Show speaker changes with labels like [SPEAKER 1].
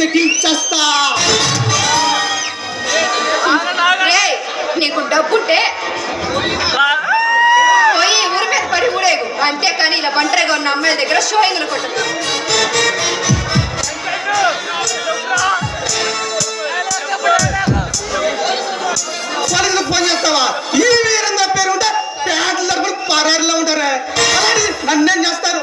[SPEAKER 1] ఎక్కించేస్తా.
[SPEAKER 2] నీకు డబ్బుంటే పోయి ఊరి మీద పడి ఊడేగు, అంతేకాని ఇలా ఒంటరిగా ఉన్న అమ్మాయిల దగ్గర షోయింగ్లు కొట్టదు.
[SPEAKER 1] పోలీసులకు ఫోన్ చేస్తావా? ఈ వీరంగా పేరు ఉంటే ప్యాంట్లు తరపున పరారులో ఉంటారే, అలాంటి నన్నేం చేస్తారు?